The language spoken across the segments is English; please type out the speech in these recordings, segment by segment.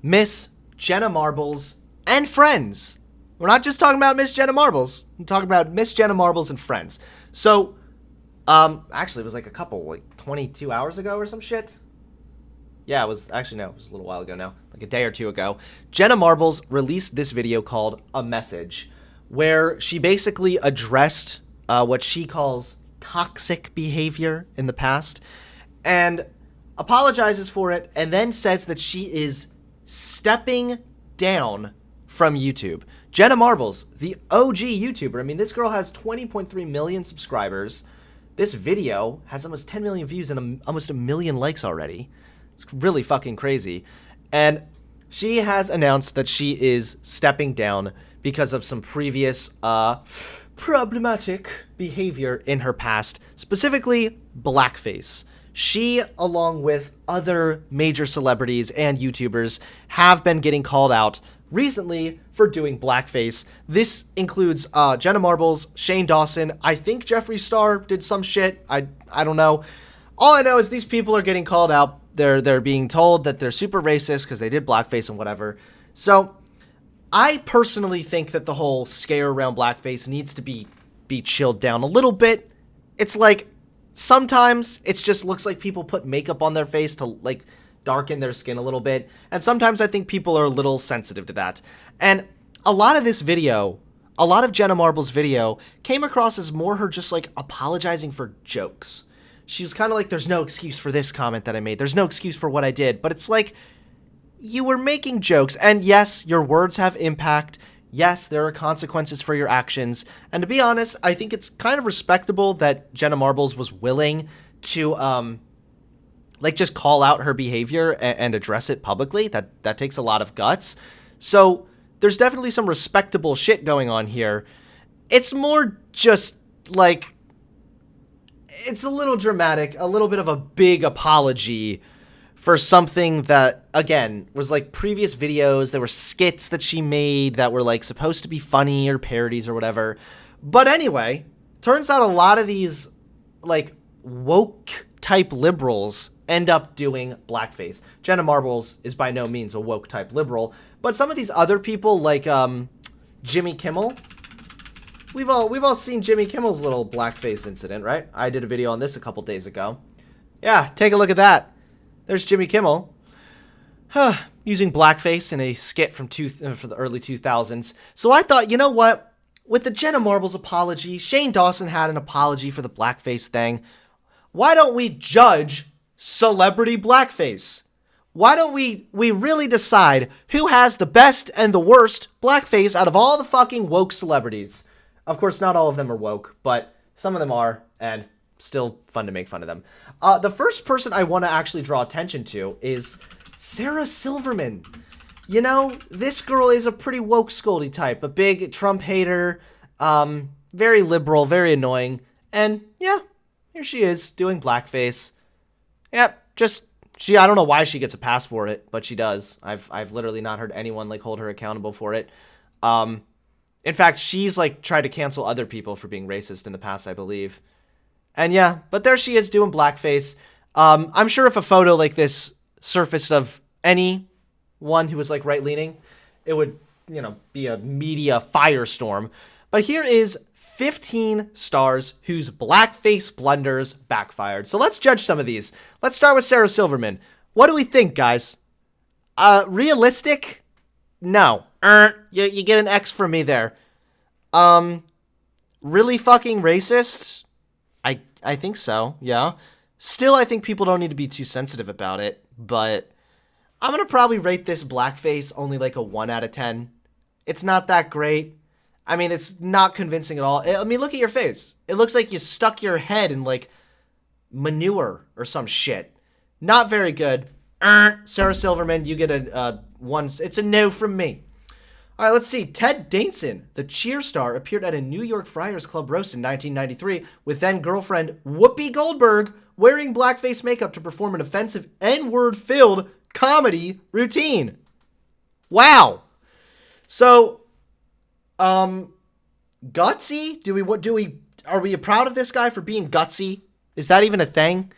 Miss Jenna Marbles and friends. We're not just talking about Miss Jenna Marbles. I'm talking about Miss Jenna Marbles and friends. So, actually, it was like 22 hours ago or some shit. Yeah, it was, actually, no, it was a little while ago now, like a day or two ago. Jenna Marbles released this video called A Message, where she basically addressed what she calls toxic behavior in the past, and apologizes for it, and then says that she is stepping down from YouTube. Jenna Marbles, the OG YouTuber. I mean, this girl has 20.3 million subscribers. This video has almost 10 million views and almost a million likes already. It's really fucking crazy. And she has announced that she is stepping down because of some previous problematic behavior in her past, specifically blackface. She, along with other major celebrities and YouTubers, have been getting called out recently for doing blackface. This includes Jenna Marbles, Shane Dawson. I think Jeffree Star did some shit. I don't know. All I know is these people are getting called out. They're being told that they're super racist because they did blackface and whatever. So I personally think that the whole scare around blackface needs to be chilled down a little bit. It's like sometimes it just looks like people put makeup on their face to like darken their skin a little bit. And sometimes I think people are a little sensitive to that. And a lot of this video, a lot of Jenna Marbles' video came across as more her just like apologizing for jokes. She was kind of like, there's no excuse for this comment that I made. There's no excuse for what I did. But it's like, you were making jokes. And yes, your words have impact. Yes, there are consequences for your actions. And to be honest, I think it's kind of respectable that Jenna Marbles was willing to, like, just call out her behavior and address it publicly. That takes a lot of guts. So there's definitely some respectable shit going on here. It's more just, like, it's a little dramatic, a little bit of a big apology for something that, again, was like previous videos. There were skits that she made that were like supposed to be funny or parodies or whatever. But anyway, turns out a lot of these like woke type liberals end up doing blackface. Jenna Marbles is by no means a woke type liberal, but some of these other people like Jimmy Kimmel. We've all seen Jimmy Kimmel's little blackface incident, right? I did a video on this a couple days ago. Yeah, take a look at that. There's Jimmy Kimmel, using blackface in a skit from for the early 2000s. So I thought, you know what? With the Jenna Marbles apology, Shane Dawson had an apology for the blackface thing. Why don't we judge Celebrity BLACKFACE? Why don't we really decide who has the best and the worst blackface out of all the fucking woke celebrities? Of course, not all of them are woke, but some of them are, and still fun to make fun of them. The first person I want to actually draw attention to is Sarah Silverman. You know, this girl is a pretty woke scoldy type, a big Trump hater, very liberal, very annoying, and yeah, here she is doing blackface. Yep, I don't know why she gets a pass for it, but she does. I've literally not heard anyone like hold her accountable for it. In fact, she's like tried to cancel other people for being racist in the past, I believe. And yeah, but there she is doing blackface. I'm sure if a photo like this surfaced of anyone who was like right-leaning, it would, you know, be a media firestorm. But here is 15 stars whose blackface blunders backfired. So let's judge some of these. Let's start with Sarah Silverman. What do we think, guys? Realistic? No. You get an X from me there. Really fucking racist? I think so, yeah. Still, I think people don't need to be too sensitive about it, but I'm gonna probably rate this blackface only like a 1 out of 10. It's not that great. I mean, it's not convincing at all. I mean, look at your face. It looks like you stuck your head in like manure or some shit. Not very good. Sarah Silverman, you get a 1. It's a no from me. All right, let's see. Ted Danson, the cheer star, appeared at a New York Friars Club roast in 1993 with then-girlfriend Whoopi Goldberg wearing blackface makeup to perform an offensive N-word-filled comedy routine. Wow. So, gutsy? Are we proud of this guy for being gutsy? Is that even a thing?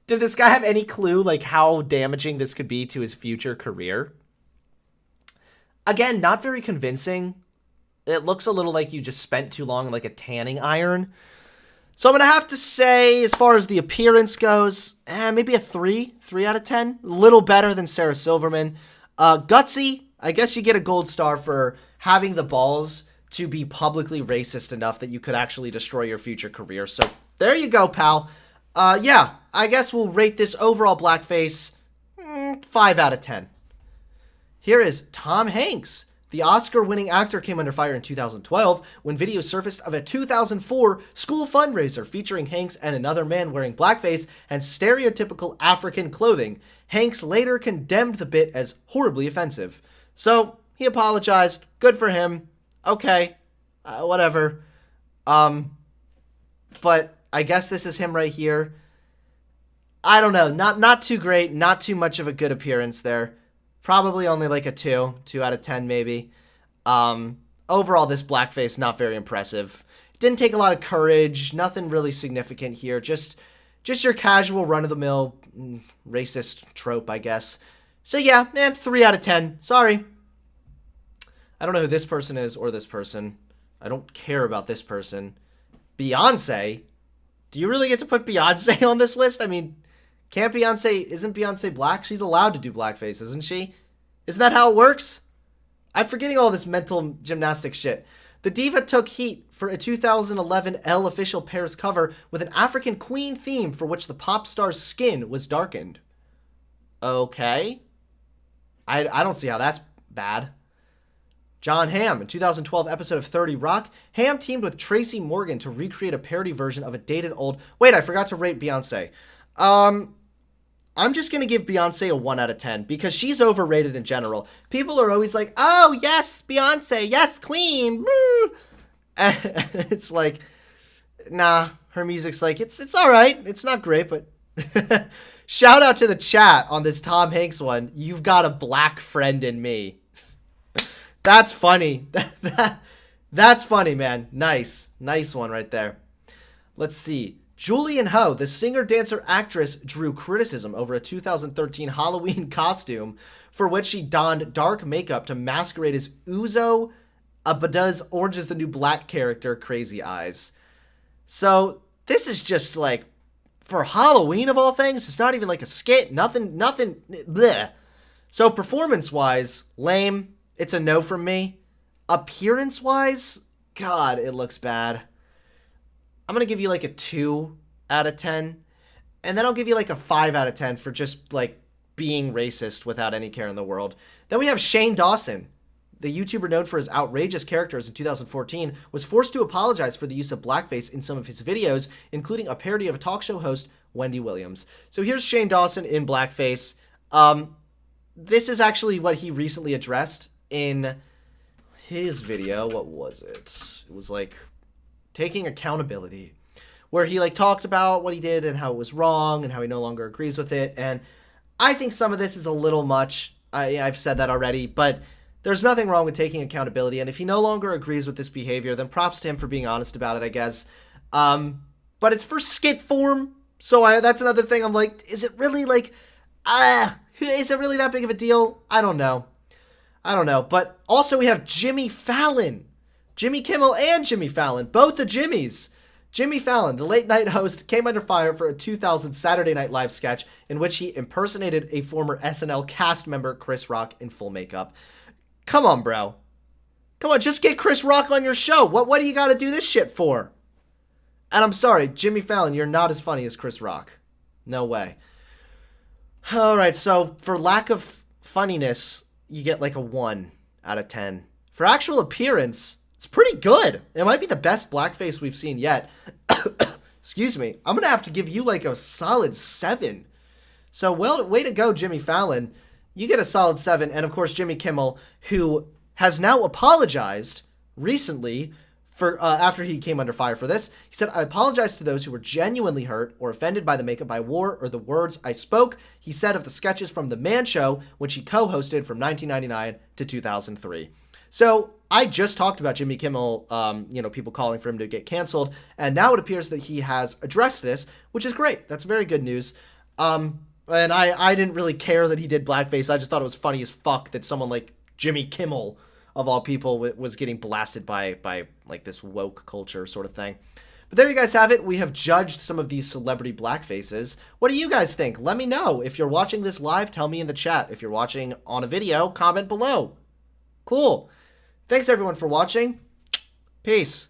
Did this guy have any clue, like, how damaging this could be to his future career? Again, not very convincing. It looks a little like you just spent too long in, like, a tanning iron. So I'm going to have to say, as far as the appearance goes, maybe a 3 out of 10. A little better than Sarah Silverman. Gutsy, I guess you get a gold star for having the balls to be publicly racist enough that you could actually destroy your future career. So there you go, pal. Yeah, I guess we'll rate this overall blackface 5 out of 10. Here is Tom Hanks. The Oscar-winning actor came under fire in 2012 when video surfaced of a 2004 school fundraiser featuring Hanks and another man wearing blackface and stereotypical African clothing. Hanks later condemned the bit as horribly offensive. So, he apologized. Good for him. Okay. Whatever. But I guess this is him right here. I don't know. Not too great. Not too much of a good appearance there. Probably only like a 2 out of 10 maybe. Overall, this blackface, not very impressive. Didn't take a lot of courage. Nothing really significant here. Just your casual run-of-the-mill racist trope, I guess. So yeah, 3 out of 10. Sorry. I don't know who this person is or this person. I don't care about this person. Beyonce? Do you really get to put Beyonce on this list? I mean, isn't Beyonce black? She's allowed to do blackface, isn't she? Isn't that how it works? I'm forgetting all this mental gymnastics shit. The diva took heat for a 2011 Elle official Paris cover with an African queen theme for which the pop star's skin was darkened. Okay. I don't see how that's bad. John Hamm, in 2012 episode of 30 Rock, Hamm teamed with Tracy Morgan to recreate a parody version of a dated old... Wait, I forgot to rate Beyonce. I'm just going to give Beyonce a 1 out of 10 because she's overrated in general. People are always like, oh, yes, Beyonce, yes, queen. Woo. And it's like, nah, her music's like, it's all right. It's not great, but shout out to the chat on this Tom Hanks one. You've got a black friend in me. That's funny. That's funny, man. Nice one right there. Let's see. Julianne Hough, the singer, dancer, actress, drew criticism over a 2013 Halloween costume for which she donned dark makeup to masquerade as Uzo Aduba's Orange is the New Black character, Crazy Eyes. So this is just like, for Halloween of all things, it's not even like a skit, nothing, bleh. So performance-wise, lame. It's a no from me. Appearance-wise, God, it looks bad. I'm going to give you like a 2 out of 10. And then I'll give you like a 5 out of 10 for just like being racist without any care in the world. Then we have Shane Dawson. The YouTuber known for his outrageous characters in 2014 was forced to apologize for the use of blackface in some of his videos, including a parody of a talk show host, Wendy Williams. So here's Shane Dawson in blackface. This is actually what he recently addressed in his video. What was it? It was like... taking accountability, where he like talked about what he did and how it was wrong and how he no longer agrees with it. And I think some of this is a little much. I've said that already, but there's nothing wrong with taking accountability. And if he no longer agrees with this behavior, then props to him for being honest about it, I guess. But it's for skit form. So that's another thing. I'm like, is it really like, is it really that big of a deal? I don't know. But also we have Jimmy Fallon. Jimmy Kimmel and Jimmy Fallon, both the Jimmys. Jimmy Fallon, the late-night host, came under fire for a 2000 Saturday Night Live sketch in which he impersonated a former SNL cast member, Chris Rock, in full makeup. Come on, bro. Come on, just get Chris Rock on your show. What do you got to do this shit for? And I'm sorry, Jimmy Fallon, you're not as funny as Chris Rock. No way. All right, so for lack of funniness, you get like a 1 out of 10. For actual appearance... it's pretty good. It might be the best blackface we've seen yet. Excuse me. I'm going to have to give you like a solid 7. So, well, way to go, Jimmy Fallon. You get a solid 7. And, of course, Jimmy Kimmel, who has now apologized recently for after he came under fire for this. He said, I apologize to those who were genuinely hurt or offended by the makeup I wore or the words I spoke. He said of the sketches from The Man Show, which he co-hosted from 1999 to 2003. So I just talked about Jimmy Kimmel, people calling for him to get canceled. And now it appears that he has addressed this, which is great. That's very good news. And I didn't really care that he did blackface. I just thought it was funny as fuck that someone like Jimmy Kimmel, of all people, was getting blasted by like this woke culture sort of thing. But there you guys have it. We have judged some of these celebrity blackfaces. What do you guys think? Let me know. If you're watching this live, tell me in the chat. If you're watching on a video, comment below. Cool. Thanks everyone for watching. Peace.